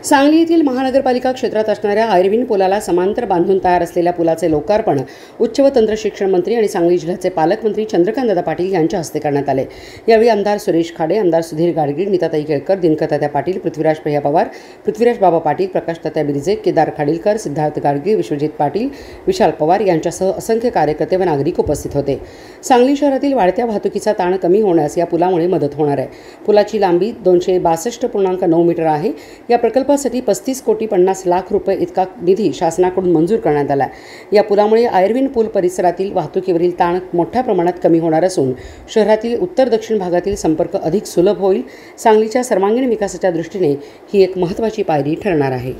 सांगली येथील महानगरपालिका क्षेत्रात असणाऱ्या आयर्विन पुलाला समांतर बांधून तयार असलेल्या पुलाचे लोकार्पण उच्च व तंत्र शिक्षण मंत्री आणि सांगली जिल्ह्याचे पालकमंत्री चंद्रकांतदादा पाटील यांच्या हस्ते करण्यात आले। यावेळी आमदार सुरेश खाडे, आमदार सुधीर गाडगीळ, नीताताई केळकर, दिनकरतात्या पाटील, पृथ्वीराज भैया पवार, पृथ्वीराज बाबा पाटील, प्रकाश तात्या बिरजे, केदार खाडीलकर, सिद्धार्थ गाडगीळ, विश्वजित पाटील, विशाल पवार यांच्यासह असंख्य कार्यकर्ते व नागरिक उपस्थित होते। सांगली शहरातील वाढत्या वाहतुकीचा ताण कमी होण्यास या पुलामुळे मदत होणार आहे। पुलाची लांबी 262.9 मीटर आहे। या प्रकल्पासाठी 35 कोटी 50 लाख रुपये इतका निधी शासनाकडून मंजूर करण्यात आला। या पुलामुळे आयर्विन पूल परिसरातील वाहतुकीवरील ताण मोठ्या प्रमाणात कमी होणार असून शहरातील उत्तर दक्षिण भागातील संपर्क अधिक सुलभ होईल। सांगलीच्या सर्वांगीण विकासाच्या दृष्टीने ही एक महत्त्वाची पायरी ठरणार आहे।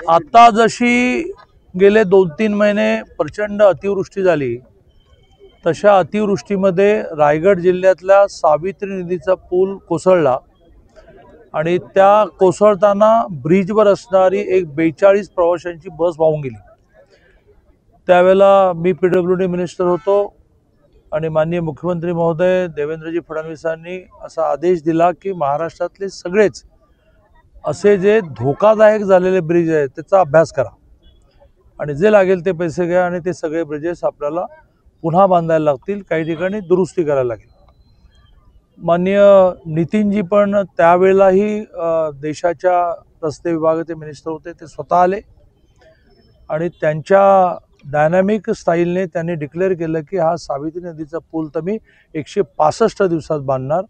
आता जशी गेले 2-3 महिने प्रचंड अतिवृष्टी झाली, तशा अतिवृष्टीमध्ये रायगड जिल्ह्यातल्या सावित्री नदीचा पूल कोसळला आणि त्या कोसळताना ब्रिजवर असणारी एक 42 प्रवाशांची बस वाहून गेली। त्यावेळेला मी PWD मिनिस्टर होतो आणि माननीय मुख्यमंत्री महोदय देवेंद्रजी फडणवीसांनी असा आदेश दिला की महाराष्ट्रातले सगळेच असे जे धोकादायक झालेले ब्रिज आहेत त्याचा अभ्यास करा आणि जे लागेल ते पैसे घ्या आणि ते सगळे ब्रिजेस आपल्याला पुन्हा बांधायला लागतील, काही ठिकाणी दुरुस्ती करायला लागेल। माननीय नितीनजी पण त्यावेळेलाही देशाच्या रस्ते विभागाचे मिनिस्टर होते, ते स्वतः आले आणि त्यांच्या डायनॅमिक स्टाईलने त्यांनी डिक्लेअर केलं की हा सावित्री नदीचा पूल तर मी 165 दिवसात बांधणार।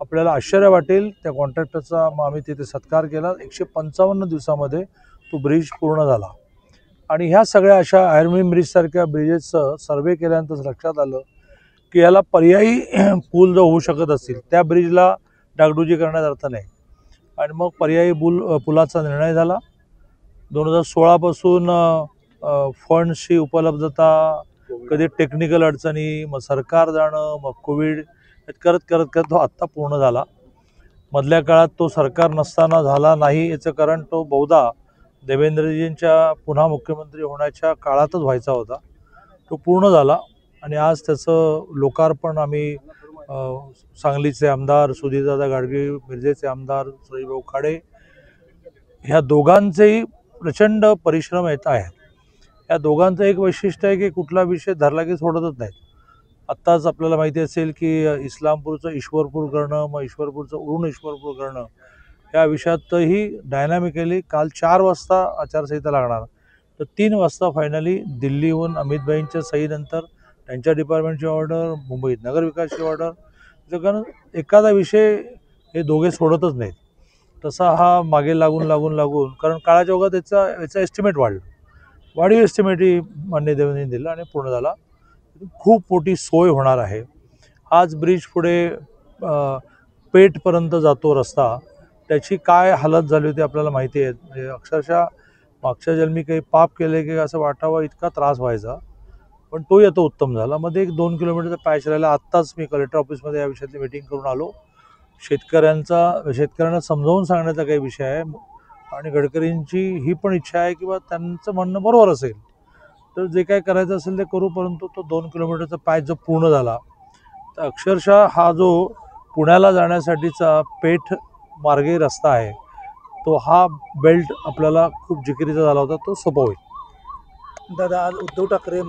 आपल्याला आश्चर्य वाटेल, त्या कॉन्ट्रॅक्टरचा आम्ही तिथे सत्कार केला। 155 दिवसामध्ये तो ब्रिज पूर्ण झाला आणि ह्या सगळ्या अशा आयर्विन ब्रिजसारख्या ब्रिजेसचं सर्वे केल्यानंतर लक्षात आलं की याला पर्यायी पूल जर होऊ शकत असतील त्या ब्रिजला डागडुजी करण्यात अर्थ नाही आणि मग पर्यायी पुलाचा निर्णय झाला। 2016 पासून फंड्सची उपलब्धता, कधी टेक्निकल अडचणी, मग सरकार जाणं, मग कोविड करत तो आत्ता पूर्ण झाला। मधल्या काळात तो सरकार नसताना झाला नाही याचं कारण तो बहुधा देवेंद्रजींच्या पुन्हा मुख्यमंत्री होण्याच्या काळातच व्हायचा होता। तो पूर्ण झाला आणि आज त्याचं लोकार्पण आम्ही सांगलीचे आमदार सुधीरदादा गाडगीळ, मिरजेचे आमदार सुरेशभाऊ खाडे ह्या दोघांचेही प्रचंड परिश्रम येत आहेत। या दोघांचं एक वैशिष्ट्य आहे की कुठला विषय धरला की सोडतच नाहीत। आत्ताच आपल्याला माहिती असेल की इस्लामपूरचं ईश्वरपूर करणं, मग ईश्वरपूरचं उरून ईश्वरपूर करणं, या विषयातही डायनॅमिकली काल 4 वाजता आचारसंहिता लागणार, तर 3 वाजता फायनली दिल्लीहून अमितभाईंच्या सहीनंतर त्यांच्या डिपार्टमेंटची ऑर्डर, मुंबईत नगरविकासची ऑर्डर, कारण एखादा विषय हे दोघे सोडतच नाहीत। तसा हा मागे लागून कारण काळाच्या ओघात याचा एस्टिमेट वाढीव एस्टिमेट ही माननीय देवेंद्रजींनी दिला आणि पूर्ण झाला। खूप मोठी सोय होणार आहे। हाच ब्रिज पुढे पेठपर्यंत जातो रस्ता, त्याची काय हालत झाली होती आपल्याला माहिती आहे। म्हणजे अक्षरशः मागच्या जन्मी काही पाप केले की असं वाटावं इतका त्रास व्हायचा, पण तोही आता उत्तम झाला। मध्ये 1-2 किलोमीटरचा पॅच राहिला। आत्ताच मी कलेक्टर ऑफिसमध्ये या विषयाची मीटिंग करून आलो। शेतकऱ्यांना समजावून सांगण्याचा काही विषय आहे आणि गडकरींची ही पण इच्छा आहे की त्यांचं म्हणणं बरोबर असेल तर जे काही करायचं असेल ते करू, परंतु तो 2 किलोमीटरचा पॅच जो पूर्ण झाला तर अक्षरशः हा जो पुण्याला जाण्यासाठीचा पेठ मार्गे रस्ता आहे तो हा बेल्ट आपल्याला खूप जिकिरीचा झाला होता, तो सोपा होईल। दादा, आज उद्धव ठाकरे